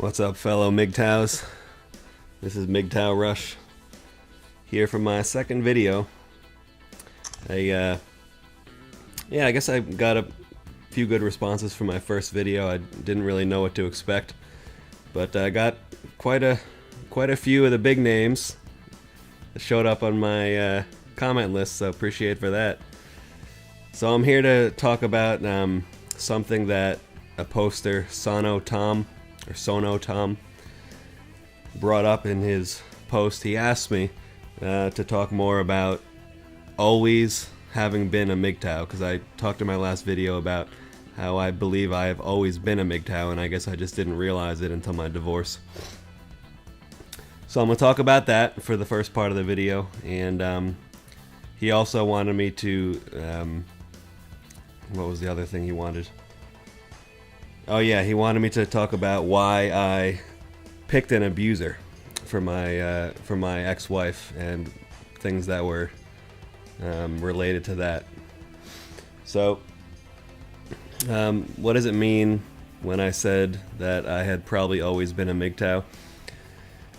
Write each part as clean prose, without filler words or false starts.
What's up, fellow MGTOWs? This is MGTOW Rush here for my second video. I guess I got a few good responses from my first video. I didn't really know what to expect, but I got quite a few of the big names that showed up on my comment list, so appreciate for that. So I'm here to talk about something that a poster, Sono Tom, brought up in his post. He asked me to talk more about always having been a MGTOW, because I talked in my last video about how I believe I have always been a MGTOW, and I guess I just didn't realize it until my divorce. So I'm going to talk about that for the first part of the video, and he also wanted me to, what was the other thing he wanted? Oh yeah, he wanted me to talk about why I picked an abuser for my ex-wife and things that were related to that. So, what does it mean when I said that I had probably always been a MGTOW?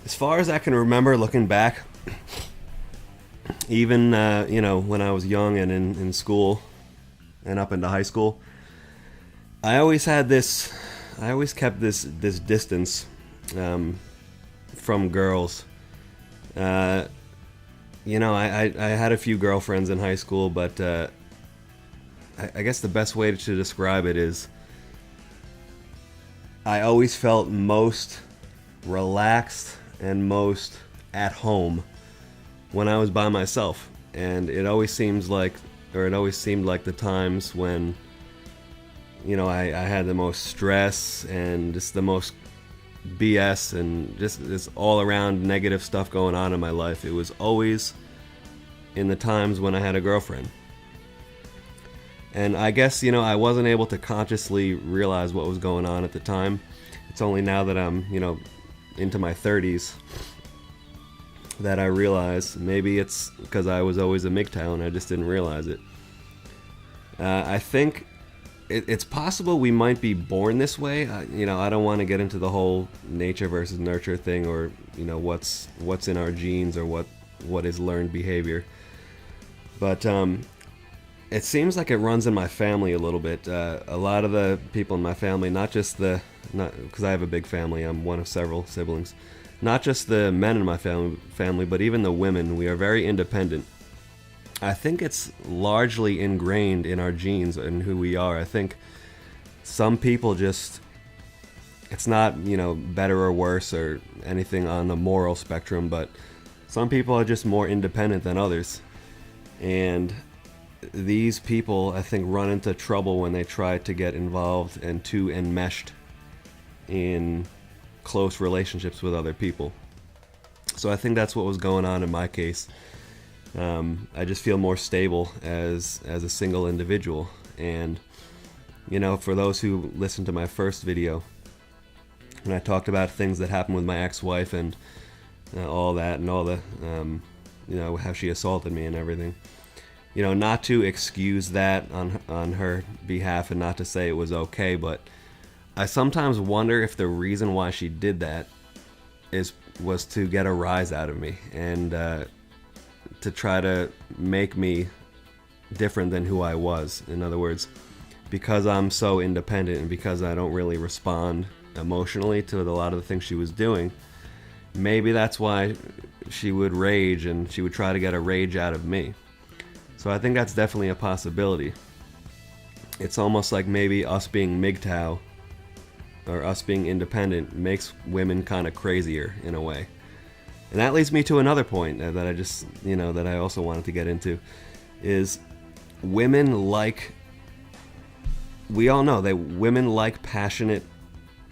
As far as I can remember, looking back, even when I was young and in school and up into high school, I always kept this distance from girls. I had a few girlfriends in high school, but I guess the best way to describe it is I always felt most relaxed and most at home when I was by myself, and it always seemed like the times when I had the most stress and just the most BS and just this all around negative stuff going on in my life. It was always in the times when I had a girlfriend. And I guess, I wasn't able to consciously realize what was going on at the time. It's only now that I'm, into my 30s that I realize maybe it's because I was always a MGTOW and I just didn't realize it. I think it's possible we might be born this way. I don't want to get into the whole nature versus nurture thing, or what's in our genes, or what is learned behavior. But it seems like it runs in my family a little bit. A lot of the people in my family, not because I have a big family, I'm one of several siblings. Not just the men in my family, but even the women. We are very independent. I think it's largely ingrained in our genes and who we are. I think some people it's not, better or worse or anything on the moral spectrum, but some people are just more independent than others. And these people, I think, run into trouble when they try to get involved and too enmeshed in close relationships with other people. So I think that's what was going on in my case. I just feel more stable as a single individual. And for those who listened to my first video, when I talked about things that happened with my ex-wife and all that, and all the how she assaulted me and everything, not to excuse that on her behalf and not to say it was okay, but I sometimes wonder if the reason why she did that was to get a rise out of me, and to try to make me different than who I was. In other words, because I'm so independent and because I don't really respond emotionally to a lot of the things she was doing, maybe that's why she would rage and she would try to get a rage out of me. So I think that's definitely a possibility. It's almost like maybe us being MGTOW or us being independent makes women kind of crazier in a way. And that leads me to another point that I just, that I also wanted to get into, is women we all know that women like passionate,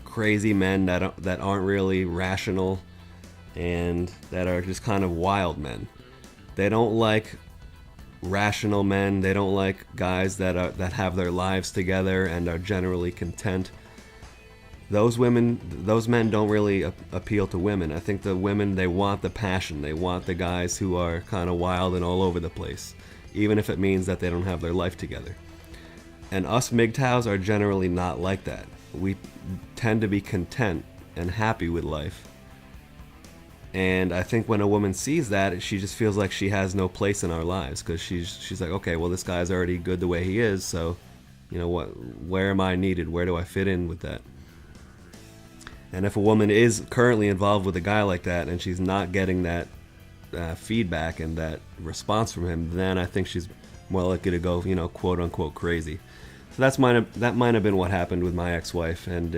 crazy men that aren't really rational and that are just kind of wild men. They don't like rational men. They don't like guys that have their lives together and are generally content. Those men don't really appeal to women. I think the women, they want the passion. They want the guys who are kind of wild and all over the place, even if it means that they don't have their life together. And us MGTOWs are generally not like that. We tend to be content and happy with life. And I think when a woman sees that, she just feels like she has no place in our lives, because she's like, okay, well, this guy's already good the way he is, so where am I needed? Where do I fit in with that? And if a woman is currently involved with a guy like that and she's not getting that feedback and that response from him, then I think she's more likely to go, quote unquote crazy. So that might have been what happened with my ex-wife, and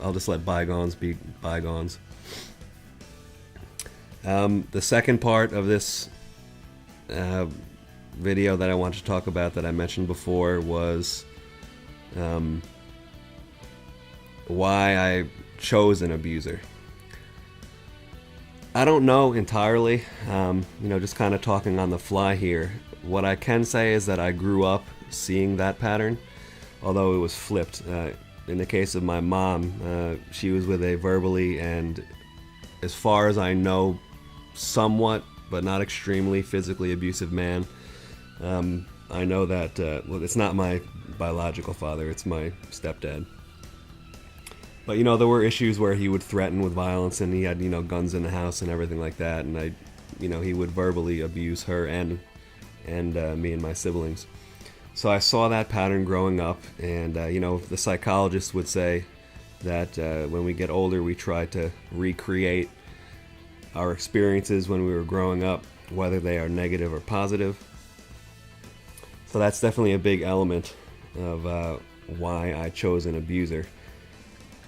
I'll just let bygones be bygones. The second part of this video that I want to talk about, that I mentioned before, was why I chose an abuser. I don't know entirely, just kind of talking on the fly here. What I can say is that I grew up seeing that pattern, although it was flipped. In the case of my mom, she was with a verbally and, as far as I know, somewhat but not extremely physically abusive man. I know that it's not my biological father, it's my stepdad. But there were issues where he would threaten with violence, and he had guns in the house and everything like that, and he would verbally abuse her and me and my siblings. So I saw that pattern growing up, and the psychologists would say that when we get older, we try to recreate our experiences when we were growing up, whether they are negative or positive. So that's definitely a big element of why I chose an abuser.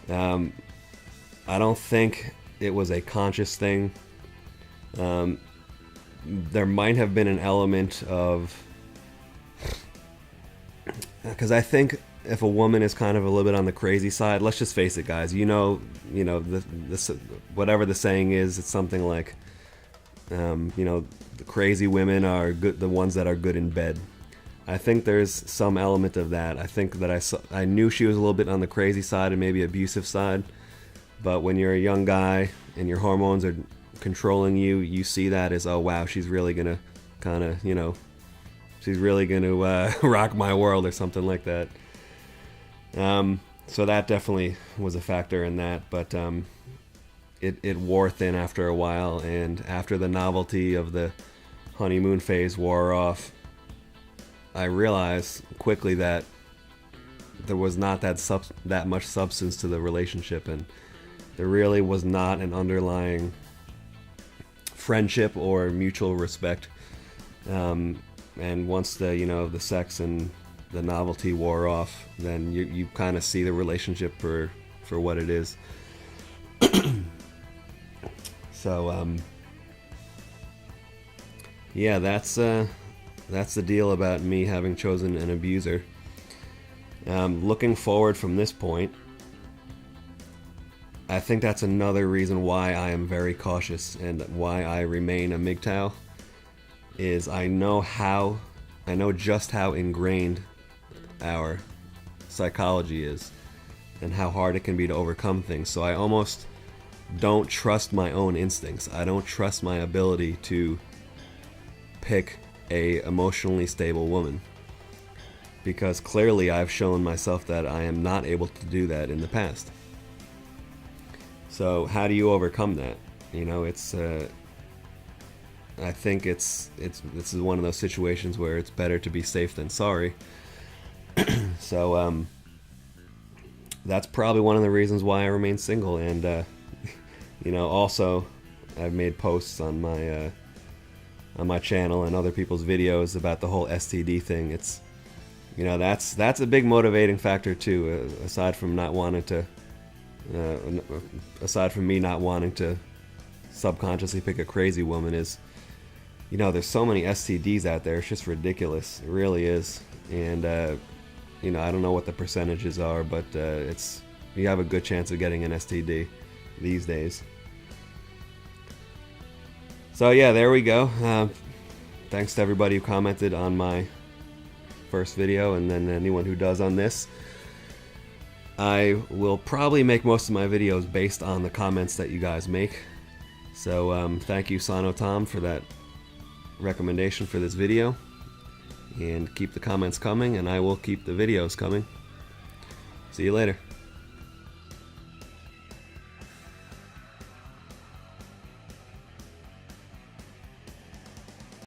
I don't think it was a conscious thing. There might have been an element of, because I think if a woman is kind of a little bit on the crazy side, let's just face it, guys. Whatever the saying is, it's something like, the crazy women are good, the ones that are good in bed. I think there's some element of that. I think that I knew she was a little bit on the crazy side and maybe abusive side, but when you're a young guy and your hormones are controlling you, you see that as, oh wow, she's really gonna kind of, she's really gonna rock my world or something like that. So that definitely was a factor in that, but it wore thin after a while, and after the novelty of the honeymoon phase wore off, I realized quickly that there was not that much substance to the relationship, and there really was not an underlying friendship or mutual respect. And once the sex and the novelty wore off, then you kind of see the relationship for what it is. So yeah, that's the deal about me having chosen an abuser. Looking forward from this point, I think that's another reason why I am very cautious and why I remain a MGTOW, is I know just how ingrained our psychology is and how hard it can be to overcome things. So I almost don't trust my own instincts. I don't trust my ability to pick a emotionally stable woman, because clearly I've shown myself that I am not able to do that in the past. So how do you overcome that? It's I think this is one of those situations where it's better to be safe than sorry. So that's probably one of the reasons why I remain single. And also I've made posts on my channel and other people's videos about the whole STD thing. It's that's a big motivating factor too, aside from me not wanting to subconsciously pick a crazy woman, is there's so many STDs out there. It's just ridiculous. It really is. And I don't know what the percentages are, but you have a good chance of getting an STD these days. So yeah, there we go. Thanks to everybody who commented on my first video, and then anyone who does on this. I will probably make most of my videos based on the comments that you guys make. So thank you, Sano Tom, for that recommendation for this video. And keep the comments coming, and I will keep the videos coming. See you later.